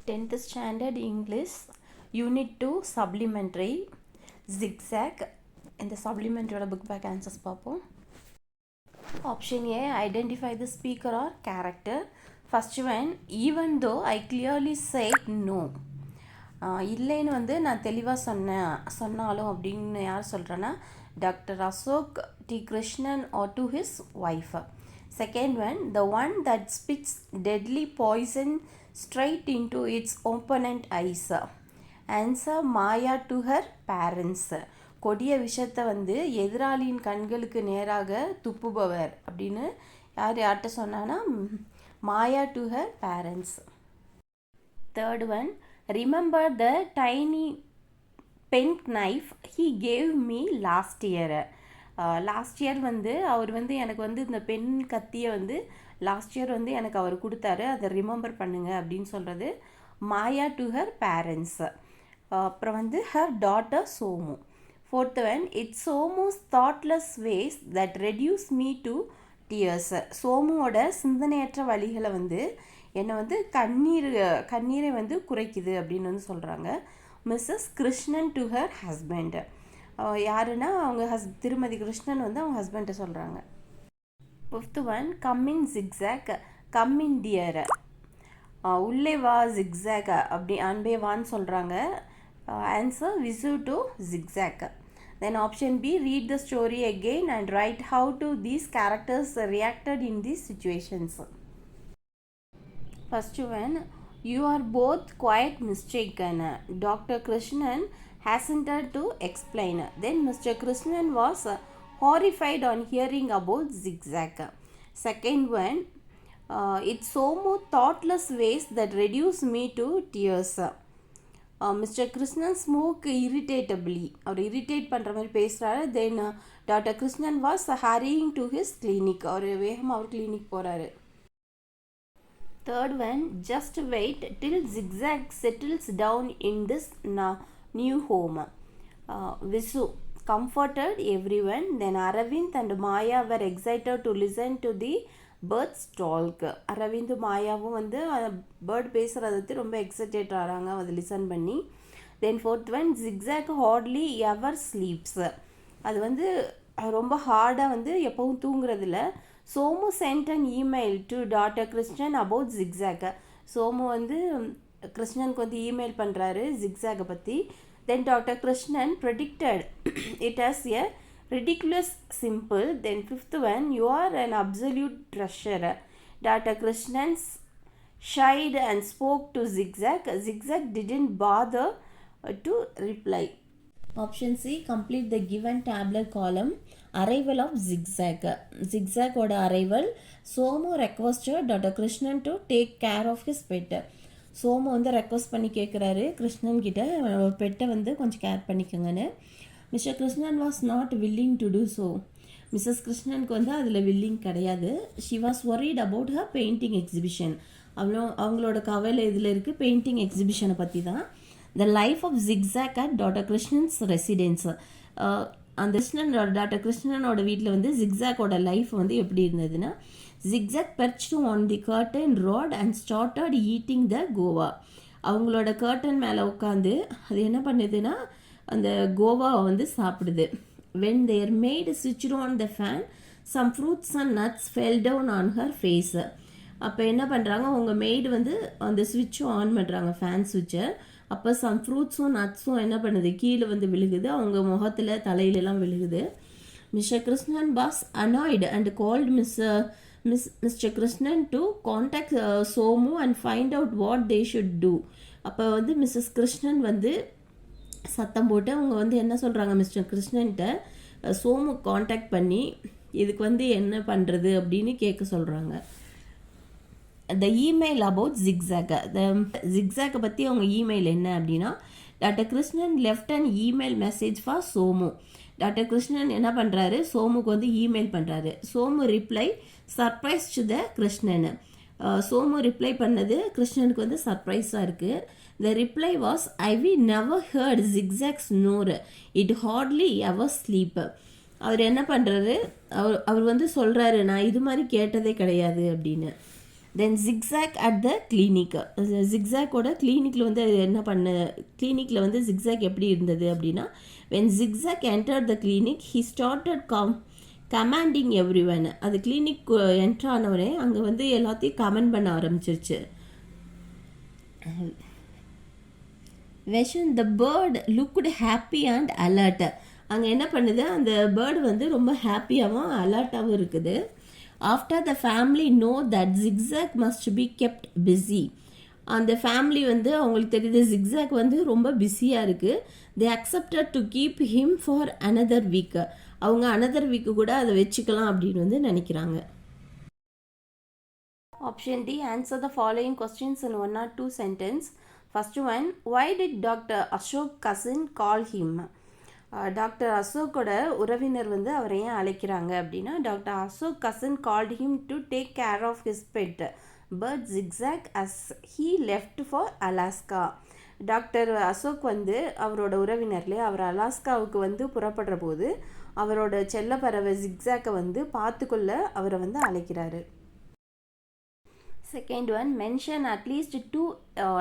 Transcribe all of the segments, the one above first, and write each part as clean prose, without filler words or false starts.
10th standard English Unit 2 Supplementary Zigzag இந்த supplementary book back answers பார்ப்போம். Option A, identify the speaker or character. First one, even though I clearly said no. இல்லைன்னு வந்து நான் தெளிவாக சொன்னாலும் அப்படின்னு யார் சொல்கிறேன்னா doctor Ashok T Krishnan are to his wife. Second one, the one that spits deadly poison straight into its opponent eyes. Answer, Maya to her parents. கொடிய விஷத்தை வந்து எதிராளியின் கண்களுக்கு நேராக துப்புபவர் அப்படின்னு யார்கிட்ட சொன்னான்னா Maya to her parents. Third one, remember the tiny pen knife he gave me last year. Last year வந்து அவர் வந்து எனக்கு வந்து இந்த பென் கத்தியை வந்து லாஸ்ட் இயர் வந்து எனக்கு அவர் கொடுத்தாரு, அதை ரிமெம்பர் பண்ணுங்க அப்படின்னு சொல்கிறது மாயா டு ஹர் பேரண்ட்ஸ். அப்புறம் வந்து her daughter Somu. Fourth one, it's Somu's thoughtless ways that reduce me to tears. சோமுவோட சிந்தனையற்ற வழிகளை வந்து என்னை வந்து கண்ணீரை வந்து குறைக்குது அப்படின்னு வந்து சொல்கிறாங்க Mrs Krishnan to her husband. யாருன்னா அவங்க திருமதி கிருஷ்ணன் வந்து அவங்க ஹஸ்பண்ட்டை சொல்கிறாங்க. Fifth one, come in Zigzag come in dear. உள்ளே வா ஜிக்ஸாக் அப்படி அன்பே வான்னு சொல்கிறாங்க. Answer, visit to Zigzag. Then option B, read the story again and write how do these characters reacted in these situations. First one, you are both quite mistaken. Dr. Krishnan hastened to explain. Then Mr. Krishnan was horrified on hearing about Zigzag. Second one, it's so more thoughtless ways that reduce me to tears. Mr. Krishnan spoke irritably. அவர் irritate பண்ணுற மாதிரி பேசுகிறாரு. Then doctor Krishnan was hurrying to his clinic. அவர் வேகமாக அவர் clinic போகிறாரு. Third one, just wait till Zigzag settles down in this new home. Visu comforted everyone. Then Aravind and Maya were excited to listen to the birds talk. Aravind மாயாவும் வந்து bird பேசுகிறதுக்கு ரொம்ப excited ஆகிறாங்க அதை லிசன் பண்ணி. Then fourth one, Zigzag hardly ever sleeps. அது வந்து ரொம்ப ஹார்டாக வந்து எப்பவும் தூங்குறதில்ல. Somu sent an email to doctor Krishnan about Zigzag. சோமு வந்து கிருஷ்ணனுக்கு வந்து இமெயில் பண்ணுறாரு ஜிக்ஸாகை பற்றி. Then doctor Krishnan predicted it as a ridiculous simple. Then fifth one, you are an absolute treasure. Dr. Krishnan shied and spoke to Zigzag. Zigzag didn't bother to reply. Option C, complete the given tabular column. Arrival of Zigzag. Zigzag ஓட arrival. சோமு requested Dr. Krishnan to take care of his pet. சோமு வந்து request பண்ணி கேட்குறாரு கிருஷ்ணன் கிட்ட பெட்டை வந்து கொஞ்சம் கேர் பண்ணிக்கோங்கன்னு. Mister Krishnan was not willing to do so. Mrs கிருஷ்ணனுக்கு வந்து அதில் வில்லிங் கிடையாது. She was worried about her painting exhibition. அவங்களோட கவலை இதில் இருக்குது பெயிண்டிங் எக்ஸிபிஷனை பற்றி தான். The life of Zigzag at doctor Krishnan's residence. அந்த டாக்டர் கிருஷ்ணனோட வீட்டில் வந்து ஜிக்ஸாக்கோட லைஃப் வந்து எப்படி இருந்ததுன்னா, Zigzag perched on the curtain rod and started eating the guava. அவங்களோட கர்டன் மேலே உட்காந்து அது என்ன பண்ணுதுன்னா அந்த கோவாவை வந்து சாப்பிடுது. When their maid switched on the fan some fruits and nuts fell down on her face. அப்போ என்ன பண்ணுறாங்க, அவங்க மெய்டு வந்து அந்த ஸ்விட்சும் ஆன் பண்ணுறாங்க ஃபேன் ஸ்விட்சை. அப்போ சம் ஃப்ரூட்ஸும் நட்ஸும் என்ன பண்ணுது கீழே வந்து விழுகுது, அவங்க முகத்தில் தலையிலலாம் விழுகுது. Mister Krishnan was annoyed and called mister Krishnan to contact Somu and find out what they should do. அப்போ வந்து மிஸ்ஸஸ் கிருஷ்ணன் வந்து சத்தம் போட்டு அவங்க வந்து என்ன சொல்கிறாங்க மிஸ்டர் கிருஷ்ணன்கிட்ட சோமு காண்டாக்ட் பண்ணி இதுக்கு வந்து என்ன பண்ணுறது அப்படின்னு கேட்க சொல்கிறாங்க. The email about Zigzag. ஜிக்ஸாக்கை பற்றி அவங்க இமெயில் என்ன அப்படின்னா, doctor Krishnan left and email message for Somu. Doctor Krishnan என்ன பண்ணுறாரு, சோமுக்கு வந்து இமெயில் பண்ணுறாரு. Somu reply surprise to the Krishnan. Somu reply பண்ணது கிருஷ்ணனுக்கு வந்து சர்ப்ரைஸாக இருக்குது. The reply was, I will never heard Zigzag's snore. It hardly ever sleep. அவர் என்ன பண்ணுறாரு, அவர் வந்து சொல்கிறாரு நான் இது மாதிரி கேட்டதே கிடையாது அப்படின்னு. Then Zigzag at the clinic. ஜிக்ஸாக்கோட கிளினிக்கில் வந்து என்ன கிளினிக்கில் வந்து ஜிக்ஸாக் எப்படி இருந்தது அப்படின்னா, when Zigzag entered the clinic he started commanding everyone. அது கிளினிக் என்ட்ரு ஆனவனே அங்கே வந்து எல்லாத்தையும் கமெண்ட் பண்ண ஆரம்பிச்சிருச்சு. When the bird looked happy and alert. அங்கே என்ன பண்ணுது, அந்த பேர்டு வந்து ரொம்ப ஹாப்பியாகவும் அலர்ட்டாகவும் இருக்குது. After the family know that zigzag must be kept busy. அந்த ஃபேமிலி வந்து அவங்களுக்கு தெரியுது ஜிக்ஸாக் வந்து ரொம்ப பிஸியாக இருக்குது. தே accepted to keep him for another week. அவங்க அனதர் வீக்கு கூட அதை வச்சுக்கலாம் அப்படின்னு வந்து நினைக்கிறாங்க. Option D, answer the following questions in 1 or 2 sentence. First one, why did Dr. Ashok cousin call him? Doctor அசோக்கோட உறவினர் வந்து அவரை ஏன் அழைக்கிறாங்க அப்படின்னா, doctor Ashok cousin called him to take care of his pet bird Zigzag as he left for Alaska. Doctor Ashok வந்து அவரோட உறவினர்லேயே அவர் அலாஸ்காவுக்கு வந்து புறப்படுற போது அவரோட செல்லப்பறவை ஜிக்ஸாக்கை வந்து பார்த்துக்கொள்ள அவரை வந்து அழைக்கிறாரு. Second one, mention at least 2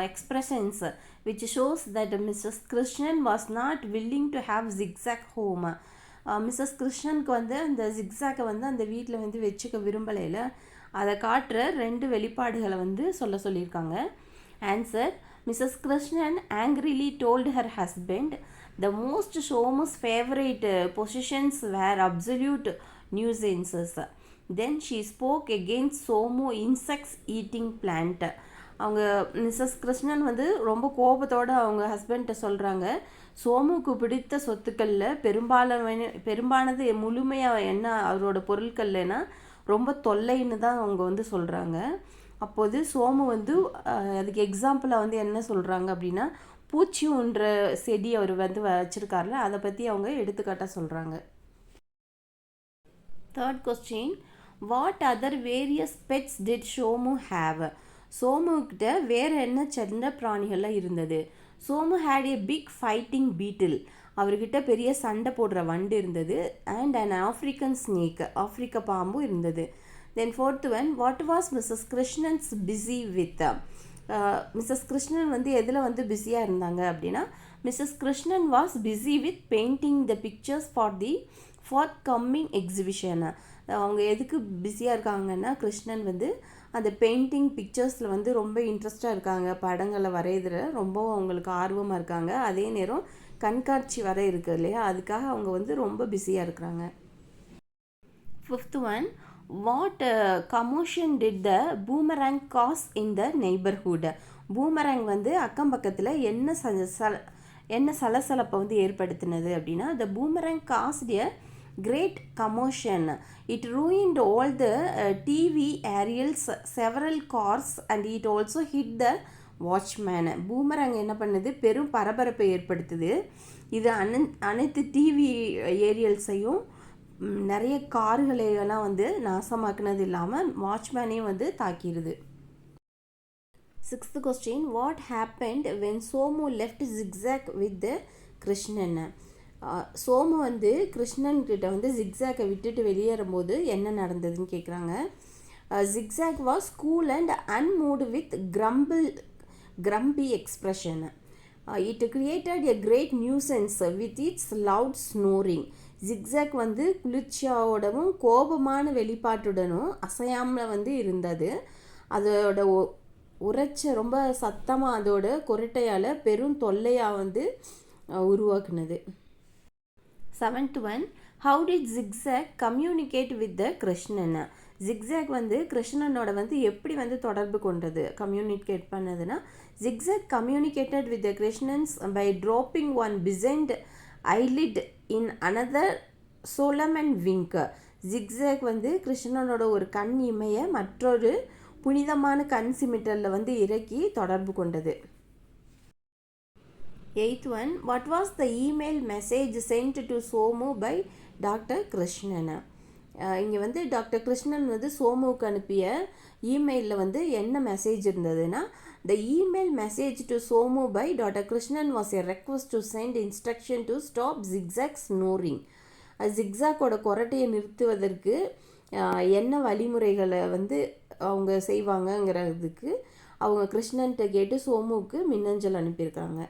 expressions which shows that Mrs. Krishnan was not willing to have Zigzag home. Mrs கிருஷ்ணனுக்கு வந்து அந்த ஜிக்ஸாக்கை வந்து அந்த வீட்டில் வந்து வச்சுக்க விரும்பலையில் அதை காட்டுற 2 வெளிப்பாடுகளை வந்து சொல்லியிருக்காங்க. Answer, Mrs Krishnan angrily told her husband the most Somu's favourite positions were absolute nuisances. Then she spoke against Somu insects eating plant. அவங்க மிஸ்ஸஸ் கிருஷ்ணன் வந்து ரொம்ப கோபத்தோடு அவங்க ஹஸ்பண்ட்டை சொல்கிறாங்க, சோமுக்கு பிடித்த சொத்துக்களில் பெரும்பானது முழுமையாக என்ன அவரோட பொருட்கள்னா ரொம்ப தொல்லைன்னு தான் அவங்க வந்து சொல்கிறாங்க. அப்போது சோமு வந்து அதுக்கு எக்ஸாம்பிளாக வந்து என்ன சொல்கிறாங்க அப்படின்னா, பூச்சின்ற செடி அவர் வந்து வச்சுருக்காருல அதை பற்றி அவங்க எடுத்துக்காட்டாக சொல்கிறாங்க. Third question, what other various pets did Somu have? சோமுக்கிட்ட வேறு என்ன செல்ல பிராணிகள்லாம் இருந்தது? Somu had a big fighting beetle. அவர்கிட்ட பெரிய சண்டை போடுற வண்டு இருந்தது. அண்ட் அன் ஆஃப்ரிக்கன் ஸ்னேக், ஆஃப்ரிக்க பாம்பும் இருந்தது. Then fourth one, what was Mrs Krishnan's busy with? Mrs Krishnan வந்து எதில் வந்து பிஸியாக இருந்தாங்க அப்படின்னா, Mrs Krishnan was busy with painting the pictures for coming exhibition. அவங்க எதுக்கு பிஸியாக இருக்காங்கன்னா, கிருஷ்ணன் வந்து அந்த பெயிண்டிங் பிக்சர்ஸில் வந்து ரொம்ப இன்ட்ரெஸ்டாக இருக்காங்க, படங்களை வரையிற ரொம்ப அவங்களுக்கு ஆர்வமாக இருக்காங்க. அதே நேரம் கண்காட்சி வர இருக்குது இல்லையா, அதுக்காக அவங்க வந்து ரொம்ப பிஸியாக இருக்கிறாங்க. Fifth one, what commotion did the boomerang cause in the neighbourhood? Boomerang வந்து அக்கம் பக்கத்தில் என்ன சலசலப்பை வந்து ஏற்படுத்தினது அப்படின்னா, the boomerang caused a great commotion. It ruined all the TV aerials, several cars and it also hit the watchman. Boomerang என்ன பண்ணுது, பெரும் பரபரப்பை ஏற்படுத்துது. இது அனைத்து டிவி ஏரியல்ஸையும் நிறைய கார்களையெல்லாம் வந்து நாசமாக்குனது இல்லாமல் வாட்ச்மேனையும் வந்து தாக்கிடுது. Sixth question, what happened when Somu left Zigzag with the Krishnan? Somu வந்து கிருஷ்ணன் கிட்ட வந்து ஜிக்ஸாக்கை விட்டுட்டு வெளியேறும்போது என்ன நடந்ததுன்னு கேட்குறாங்க. Zigzag was cool and unmoved with grumpy expression. It created a great nuisance with its loud snoring. Zigzag வந்து குளிர்ச்சியோடவும் கோபமான வெளிப்பாட்டுடனும் அசையாமல் வந்து இருந்தது. அதோட ரொம்ப சத்தமாக அதோட கொரட்டையால் பெரும் தொல்லையாக வந்து உருவாக்குனது. Seventh one, how did Zigzag communicate with the Krishnan? Zigzag வந்து கிருஷ்ணனோட வந்து எப்படி வந்து தொடர்பு கொண்டது, கம்யூனிகேட் பண்ணதுன்னா, Zigzag communicated with the Krishnans by dropping one behind eyelid in another solemn and wink. ஜிக்ஸாக் வந்து கிருஷ்ணனோட ஒரு கண் இமைய மற்றொரு புனிதமான கண் சிமிட்டலில் வந்து இறக்கி தொடர்பு கொண்டது. Eighth one, what was the email message sent to Somu by doctor Krishnan? இங்கே வந்து டாக்டர் கிருஷ்ணன் வந்து சோமுவுக்கு அனுப்பிய இமெயிலில் வந்து என்ன மெசேஜ் இருந்ததுன்னா, the email message to Somu by doctor Krishnan was a request to send instruction to stop Zigzag snoring. ஜிக்ஸாக்கோட கொரட்டையை நிறுத்துவதற்கு என்ன வழிமுறைகளை வந்து அவங்க செய்வாங்கங்கிறதுக்கு அவங்க கிருஷ்ணன்கிட்ட கேட்டு சோமுவுக்கு மின்னஞ்சல் அனுப்பியிருக்காங்க.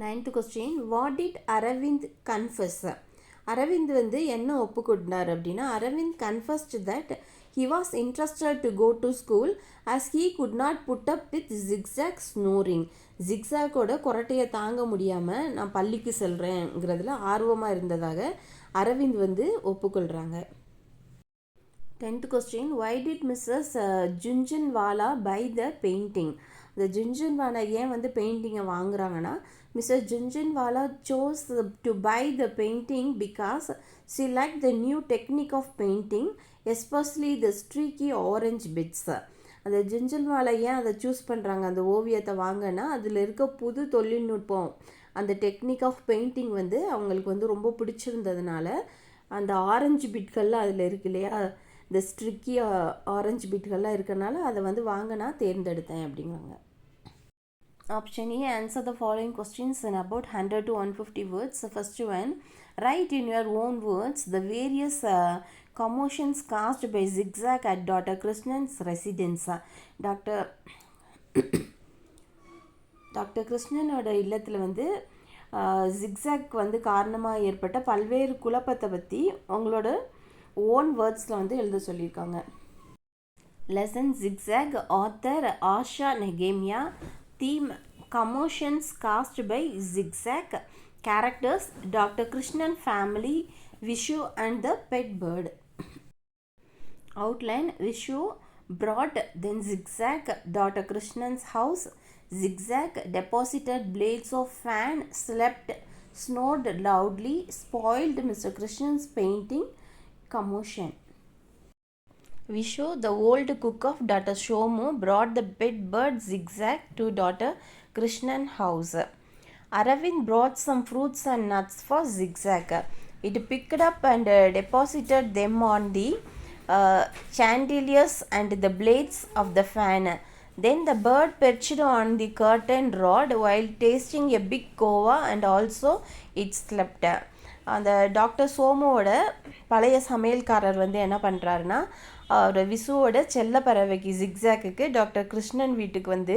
9th question, what did Aravind confess? Aravind வந்து என்ன ஒப்புக்கொண்டார் அப்படின்னா, Aravind confessed that he was interested to go to school as he could not put up with zigzag snoring. ஜிக்ஸாக்கோட கொரட்டையை தாங்க முடியாமல் நான் பள்ளிக்கு செல்கிறேங்கிறதுல ஆர்வமாக இருந்ததாக அரவிந்த் வந்து ஒப்புக்கொள்கிறாங்க. 10th question, why did Mrs. Jhunjhunwala buy the painting? இந்த ஜுன்ஜுன்வாலா ஏன் வந்து பெயிண்டிங்கை வாங்குறாங்கன்னா, Mrs Jhunjhunwala chose to buy the painting because she liked the new technique of painting, especially the streaky orange bits. அந்த ஜுன்ஜுன்வாலா ஏன் அதை சூஸ் பண்ணுறாங்க அந்த ஓவியத்தை வாங்கினா, அதில் இருக்க புது தொழில்நுட்பம், அந்த டெக்னிக் ஆஃப் பெயிண்டிங் வந்து அவங்களுக்கு வந்து ரொம்ப பிடிச்சிருந்ததுனால, அந்த ஆரஞ்சு பிட்கள்லாம் அதில் இருக்கு இல்லையா, இந்த ஸ்ட்ரிக்கி ஆரஞ்சு பிட்கள்லாம் இருக்கனால அதை வந்து வாங்கினா தேர்ந்தெடுத்தேன் அப்படிங்கிறாங்க. Option A, answer the following questions in about 100 to 150 words. First one, write in your own words the various commotions caused by Zigzag at Dr. Krishnan's residence. Doctor கிருஷ்ணனோட இல்லத்தில் வந்து ஜிக்ஸாக் வந்து காரணமாக ஏற்பட்ட பல்வேறு குழப்பத்தை பற்றி உங்களோட ஓன் வேர்ட்ஸில் வந்து எழுத சொல்லியிருக்காங்க. லெசன் ஜிக்ஸாக், ஆத்தர் ஆஷா நெகேமியா, theme commotions caused by zigzag, characters Dr. Krishnan family, Vishu and the pet bird. Outline, Vishu brought then zigzag Dr. Krishnan's house. Zigzag deposited blades of fan, slept, snored loudly, spoiled Mr. Krishnan's painting. Commotion. Vishu, the old cook of Dr. Shomu, brought the pet bird Zigzag to Dr. Krishnan house. Aravind brought some fruits and nuts for Zigzag. It picked up and deposited them on the chandeliers and the blades of the fan. Then the bird perched on the curtain rod while tasting a big guava and also it slept. அந்த doctor சோமுவோட பழைய சமையல்காரர் வந்து என்ன பண்ணுறாருன்னா, அவர் விசுவோட செல்ல பறவைக்கு ஜிக்ஸாக்கு doctor Krishnan வீட்டுக்கு வந்து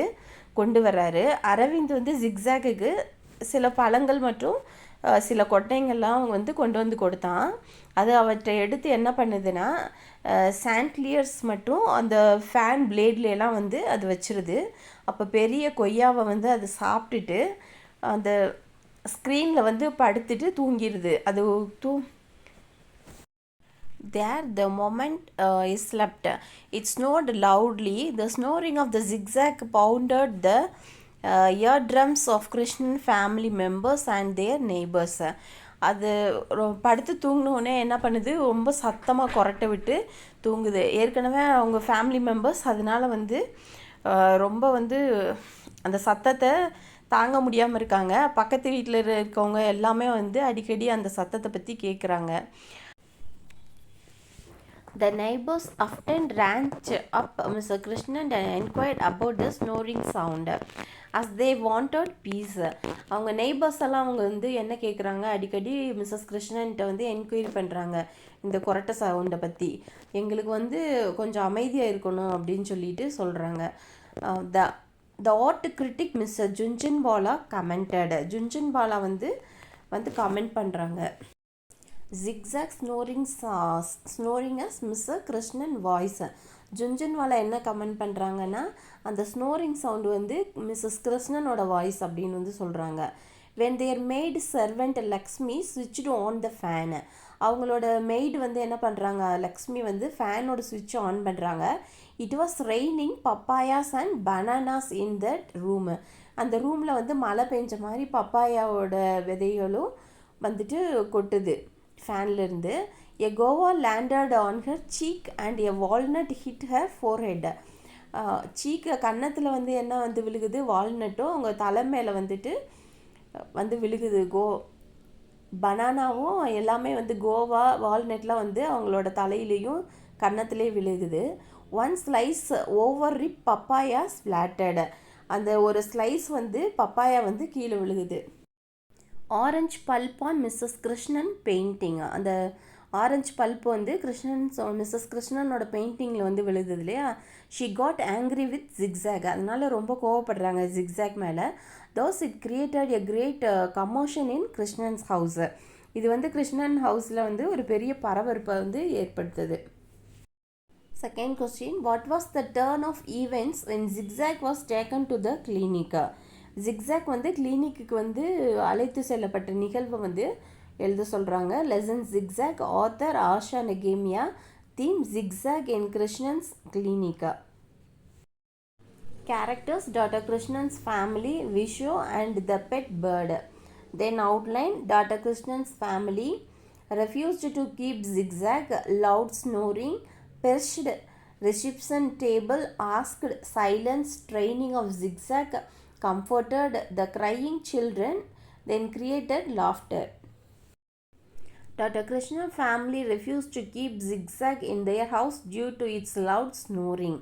கொண்டு வர்றாரு. அரவிந்த் வந்து ஜிக்ஸாக்கு சில பழங்கள் மற்றும் சில கொட்டைங்கள்லாம் வந்து கொண்டு வந்து கொடுத்தான். அது அவற்றை எடுத்து என்ன பண்ணுதுன்னா, சாண்ட்லியர்ஸ் மட்டும் அந்த ஃபேன் பிளேட்லாம் வந்து அது வச்சிருது. அப்போ பெரிய கொய்யாவை வந்து அது சாப்பிட்டுட்டு அந்த ஸ்க்ரீனில் வந்து படுத்துட்டு தூங்கிடுது. அது There the moment is slept. It snored loudly. The snoring of the zigzag pounded the eardrums of Krishnan family members and their neighbors. அது படுத்து தூங்கினோடனே என்ன பண்ணுது, ரொம்ப சத்தமாக கொரட்டை விட்டு தூங்குது. ஏற்கனவே அவங்க ஃபேமிலி மெம்பர்ஸ் அதனால் வந்து ரொம்ப வந்து அந்த சத்தத்தை தாங்க முடியாமல் இருக்காங்க. பக்கத்து வீட்டில் இருக்கவங்க எல்லாமே வந்து அடிக்கடி அந்த சத்தத்தை பற்றி கேட்குறாங்க. The neighbors often ran up Mr. Krishnan and inquired about the snoring sound as they wanted peace. அவங்க நெய்பர்ஸ் எல்லாம் அவங்க வந்து என்ன கேட்குறாங்க, அடிக்கடி மிஸ்ஸஸ் கிருஷ்ணன்கிட்ட வந்து என்கொயரி பண்ணுறாங்க இந்த கொரட்டை சவுண்டை பற்றி. எங்களுக்கு வந்து கொஞ்சம் அமைதியாக இருக்கணும் அப்படின்னு சொல்லிட்டு சொல்கிறாங்க. The art critic Mr. Jhunjhunwala commented. Jhunjhunwala வந்து கமெண்ட் பண்ணுறாங்க. Zigzag snoring as Mr. Krishnan voice. Jhunjhunwala என்ன கமெண்ட் பண்ணுறாங்கன்னா, அந்த ஸ்னோரிங் சவுண்டு வந்து மிஸ்ஸஸ் கிருஷ்ணனோட வாய்ஸ் அப்படின்னு வந்து சொல்கிறாங்க. when their maid servant Lakshmi switched on the fan. அவங்களோட மெய்டு வந்து என்ன பண்ணுறாங்க, லக்ஷ்மி வந்து ஃபேனோட ஸ்விட்ச் ஆன் பண்ணுறாங்க. It was raining பப்பாயாஸ் and bananas in that room. அந்த ரூமில் வந்து மழை பெஞ்ச மாதிரி பப்பாயாவோட விதைகளும் வந்துட்டு கொட்டுது ஃபேன்லேருந்து. A guava landed on her cheek and a walnut hit her forehead. Cheek கன்னத்தில் வந்து என்ன வந்து விழுகுது, வால்நட்டும் அவங்க தலை மேலே வந்துட்டு வந்து விழுகுது. பனானாவும் எல்லாமே வந்து கோவா வால்நட்லாம் வந்து அவங்களோட தலையிலையும் கன்னத்திலே விழுகுது. One slice over ripe papaya splatted. அந்த ஒரு ஸ்லைஸ் வந்து பப்பாயா வந்து கீழே விழுகுது. Orange pulp on Mrs Krishnan painting. அந்த ஆரஞ்சு பல்ப் வந்து மிஸ்ஸஸ் கிருஷ்ணனோட பெயிண்டிங்கில் வந்து விழுது இல்லையா. She got angry with Zigzag, அதனால ரொம்ப கோவப்படுறாங்க ஜிக்ஸாக் மேலே. Those it created a great commotion in Krishnan's house. இது வந்து கிருஷ்ணன் ஹவுஸில் வந்து ஒரு பெரிய பரபரப்பை வந்து ஏற்படுத்துது. Second question, what was the turn of events when Zigzag was taken to the clinic? Zigzag வந்து கிளினிக்கு வந்து அழைத்து செல்லப்பட்ட நிகழ்வை வந்து எழுத சொல்கிறாங்க. லெசன் Zigzag, ஆத்தர் ஆஷா நெகேமியா, theme Zigzag in Krishnan's clinic. Characters, Dr. Krishnan's family, Vishu and the pet bird. Then outline, Dr. Krishnan's family refused to keep Zigzag, loud snoring, perched reception table, asked silence, training of Zigzag, comforted the crying children, then created laughter. Dr. Krishna family refused to keep Zigzag in their house due to its loud snoring.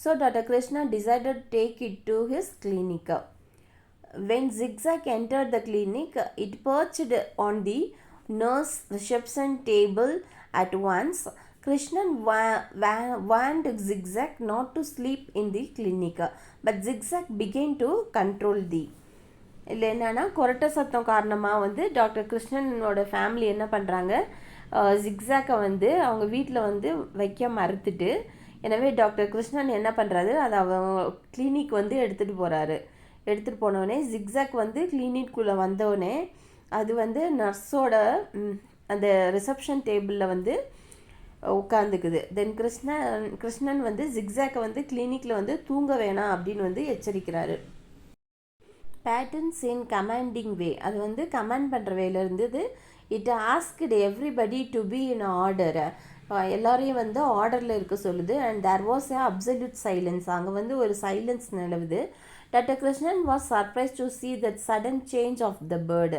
So Dr. Krishna decided to take it to his clinic. When Zigzag entered the clinic, it perched on the nurse reception table at once. Krishnan warned Zigzag not to sleep in the clinic, but Zigzag began to control the. இல்லை என்னென்னா கொரட்ட சத்தம் காரணமாக வந்து doctor கிருஷ்ணனோட family என்ன பண்ணுறாங்க, ஜிக்ஸாக்கை வந்து அவங்க வீட்டில் வந்து வைக்க மறுத்துட்டு, எனவே டாக்டர் கிருஷ்ணன் என்ன பண்ணுறாரு, அதை அவங்க கிளினிக் வந்து எடுத்துகிட்டு போனோடனே ஜிக்ஸாக் வந்து கிளினிக்குள்ளே வந்தோடனே அது வந்து நர்ஸோட அந்த ரிசப்ஷன் டேபிளில் வந்து உட்காந்துக்குது. தென் கிருஷ்ணன் வந்து ஜிக்ஸாக்கை வந்து கிளினிக்கில் வந்து தூங்க வேணாம் அப்படின்னு வந்து எச்சரிக்கிறாரு. பேட்டர்ன்ஸ் இன் கமாண்டிங் வே, அது வந்து கமாண்ட் பண்ணுற வேல இருந்தது. It asked everybody to be in order, எல்லாரையும் வந்து ஆர்டரில் இருக்க சொல்லுது. And there was a absolute silence, அங்கே வந்து ஒரு சைலன்ஸ் நிலவுது. Doctor Krishnan was surprise to see that sudden change of the bird.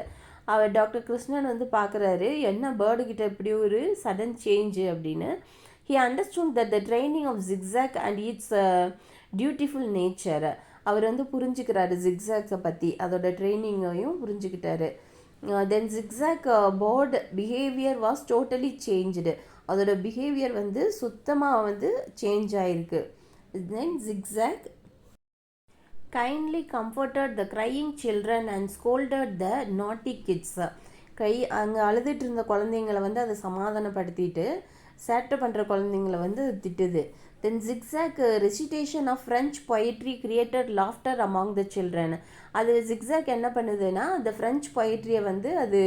அவர் டாக்டர் கிருஷ்ணன் வந்து பார்க்குறாரு, என்ன பேர்டுக்கிட்ட இப்படி ஒரு சடன் சேஞ்சு அப்படின்னு. He understood that the training of Zigzag and its dutiful nature. அவர் வந்து புரிஞ்சுக்கிறாரு ஜிக்ஸாக்ஸை பற்றி, அதோட ட்ரைனிங்கையும் புரிஞ்சுக்கிட்டாரு. Then Zigzag bird behaviour was totally changed, அதோட பிஹேவியர் வந்து சுத்தமாக வந்து சேஞ்ச் ஆகிருக்கு. Then Zigzag kindly comforted the crying children and scolded the naughty kids. அங்கே அழுதுட்டு இருந்த குழந்தைங்களை வந்து அதை சமாதானப்படுத்திட்டு சேட்டை பண்ணுற குழந்தைங்களை வந்து திட்டுது. Then Zigzag recitation of French poetry created laughter among the children. அது ஜிக்ஸாக் என்ன பண்ணுதுன்னா, அந்த ஃப்ரெஞ்ச் பொயட்ரியை வந்து அது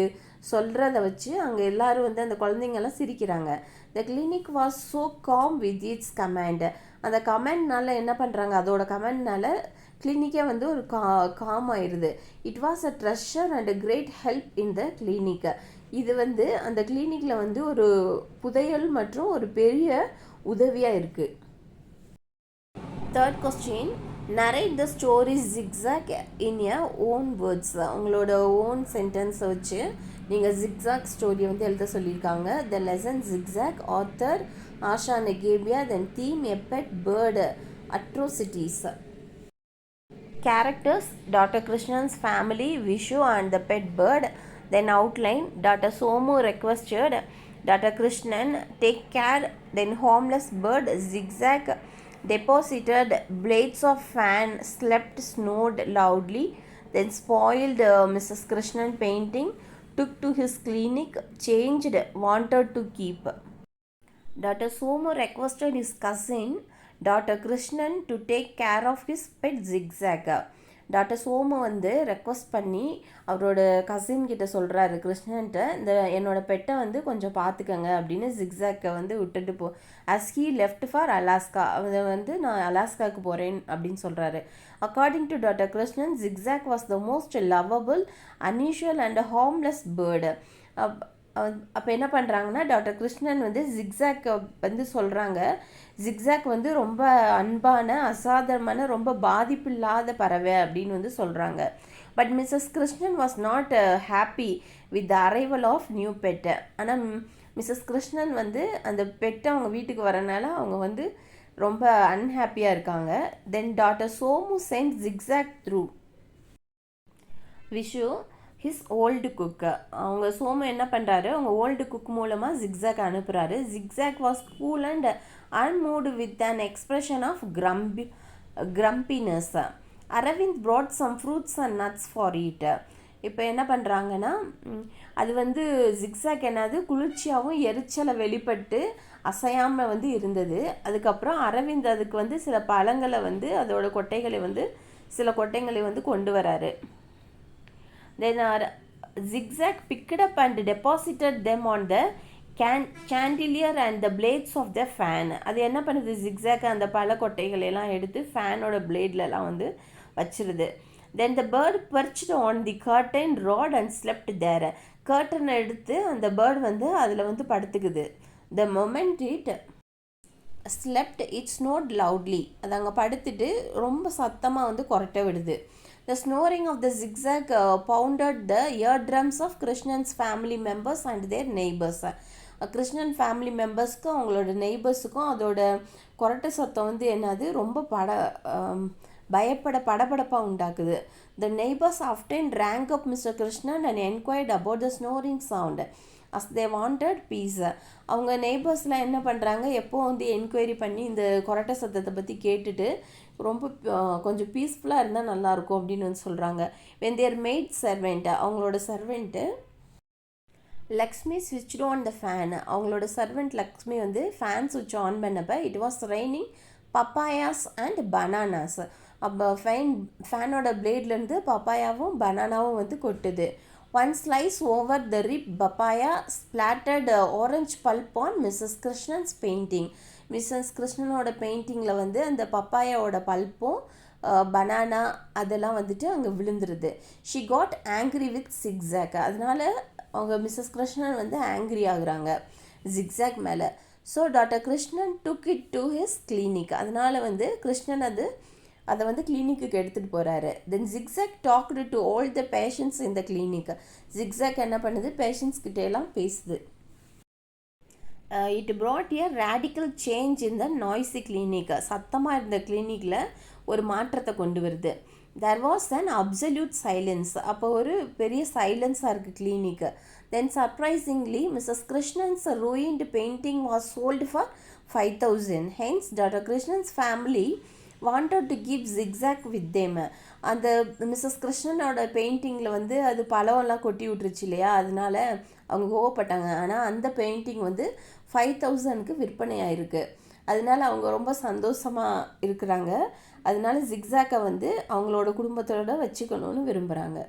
சொல்கிறத வச்சு அங்கே எல்லோரும் வந்து அந்த குழந்தைங்கள்லாம் சிரிக்கிறாங்க. த clinic was so com with it's command. அந்த கமெண்ட்னால என்ன பண்ணுறாங்க, அதோட கமெண்ட்னால கிளினிக்கே வந்து ஒரு காம் ஆயிடுது. It was a treasure and a great help in the clinic. இது வந்து அந்த கிளினிக்கில் வந்து ஒரு புதையல் மற்றும் ஒரு பெரிய உதவியாக இருக்குது. Third question, narrate the story Zigzag in a own words. உங்களோட ஓன் சென்டென்ஸை வச்சு நீங்கள் ஜிக்ஸாக் ஸ்டோரியை வந்து எழுத சொல்லியிருக்காங்க. The lesson Zigzag, author Asha நெகேமியா, then theme a pet bird, atrocities. Characters, Dr. Krishnan's family, Vishu and the pet bird. Then outline, Dr. Somu requested Dr. Krishnan take care. Then homeless bird, Zigzag deposited blades of fan, slept, snored loudly. Then spoiled Mrs. Krishnan painting, took to his clinic, changed, wanted to keep. Dr. Somu requested his cousin doctor Krishnan to take care of his pet Zigzag. Doctor Somu வந்து request பண்ணி அவரோட cousin கிட்ட சொல்கிறாரு கிருஷ்ணன்ட்ட, இந்த என்னோடய பெட்டை வந்து கொஞ்சம் பார்த்துக்கங்க அப்படின்னு ஜிக்ஸாக்கை வந்து விட்டுட்டு as he left for Alaska, அதை வந்து நான் அலாஸ்காவுக்கு போகிறேன் அப்படின்னு சொல்கிறாரு. According to doctor Krishnan, Zigzag was the most lovable, unusual and harmless bird. அப்போ என்ன பண்ணுறாங்கன்னா, டாக்டர் கிருஷ்ணன் வந்து ஜிக்ஸாக்கை வந்து சொல்கிறாங்க, ஜிக்ஸாக் வந்து ரொம்ப அன்பான, அசாதாரணமான, ரொம்ப பாதிப்பில்லாத பறவை அப்படின்னு வந்து சொல்கிறாங்க. But Mrs Krishnan was not happy with the arrival of new பெட்டை. ஆனால் மிஸ்ஸஸ் கிருஷ்ணன் வந்து அந்த பெட்டை அவங்க வீட்டுக்கு வரனால அவங்க வந்து ரொம்ப அன்ஹாப்பியாக இருக்காங்க. Then doctor Somu sent Zigzag through Vishu. His old cook. அவங்க சோமு என்ன பண்ணுறாரு, அவங்க ஓல்டு குக் மூலமாக ஜிக்ஸாக் அனுப்புகிறாரு. Zigzag was cool and unmoved with an expression of grumpiness. Aravind brought some fruits and nuts for it. இப்போ என்ன பண்ணுறாங்கன்னா, அது வந்து ஜிக்ஸாக் என்னது குளிர்ச்சியாகவும் எரிச்சலை வெளிப்பட்டு அசையாமல் வந்து இருந்தது. அதுக்கப்புறம் அரவிந்த் அதுக்கு வந்து சில பழங்களை வந்து அதோட கொட்டைகளை வந்து சில கொட்டைகளை வந்து கொண்டு வராரு. Then Zigzag picked up and deposited them on the chandelier and the blades of the fan. அது என்ன பண்ணுது, ஜிக்ஸாக் அந்த பல கொட்டைகளை எல்லாம் எடுத்து ஃபேனோட பிளேட்லலாம் வந்து வச்சிருது. Then the bird perched on the curtain rod and slept there. கர்டனை எடுத்து அந்த பேர்ட் வந்து அதில் வந்து படுத்துக்குது. The moment it slept it snored loudly. அது அங்கே படுத்துட்டு ரொம்ப சத்தமாக வந்து கொரட்டை விடுது. The snoring of the zigzag pounded the eardrums of Krishnan's family members and their neighbors. Krishnan family மெம்பர்ஸ்க்கும் அவங்களோட நெய்பர்ஸுக்கும் அதோட கொரட்டை சத்தம் வந்து என்னது ரொம்ப படபடப்பாக உண்டாக்குது. The neighbors often rang up Mr. Krishnan and enquired about the snoring sound as they wanted peace. அவங்க நெய்பர்ஸ்லாம் என்ன பண்ணுறாங்க, எப்போ வந்து என்கொயரி பண்ணி இந்த கொரட்டை சத்தத்தை பற்றி கேட்டுட்டு ரொம்ப கொஞ்சம் பீஸ்ஃபுல்லாக இருந்தால் நல்லாயிருக்கும் அப்படின்னு வந்து சொல்கிறாங்க. when their maid servant, அவங்களோட servant Lakshmi switched on the fan, அவங்களோட சர்வெண்ட் லக்ஷ்மி வந்து ஃபேன் சுவிட்ச் ஆன் பண்ணப்போ it was raining papayas and bananas. அப்போ ஃபேனோட பிளேட்லேருந்து பப்பாயாவும் பனானாவும் வந்து கொட்டுது. One slice over the ripe papaya splatted orange pulp on Mrs Krishnan's painting. Mrs கிருஷ்ணனோட பெயிண்டிங்கில் வந்து அந்த பப்பாயாவோட பல்ப்பும் பனானா அதெல்லாம் வந்துட்டு அங்கே விழுந்துருது. She got angry with Zigzag. அதனால அவங்க மிஸ்ஸஸ் கிருஷ்ணன் வந்து ஆங்க்ரி ஆகுறாங்க ஜிக்ஸாக் மேலே. So doctor Krishnan took it to his clinic. அதனால் வந்து கிருஷ்ணன் அதை வந்து கிளினிக்கு எடுத்துகிட்டு போகிறாரு. Then Zigzag talked to all the patients in the clinic. Zigzag என்ன பண்ணுது, பேஷண்ட்ஸ் கிட்டேலாம் பேசுது. It brought a radical change in the noisy clinic. சத்தமாக இருந்த கிளினிக்கில் ஒரு மாற்றத்தை கொண்டு வருது. there was an absolute silence. அப்போ ஒரு பெரிய சைலன்ஸாக இருக்குது கிளினிக்கு. then surprisingly Mrs. Krishnan's ruined painting was sold for 5,000. hence Dr. Krishnan's family wanted to keep Zigzag with them. அந்த மிஸ்ஸஸ் கிருஷ்ணனோட பெயிண்டிங்கில் வந்து அது பழம்லாம் கொட்டி விட்டுருச்சு இல்லையா, அதனால அவங்க கோவப்பட்டாங்க. ஆனால் அந்த பெயிண்டிங் வந்து 5,000க்கு விற்பனை ஆயிருக்கு. அதனால அவங்க ரொம்ப சந்தோஷமாக இருக்கிறாங்க. அதனால ஜிக்ஸாக்கை வந்து அவங்களோட குடும்பத்தோட வச்சுக்கணும்னு விரும்புகிறாங்க.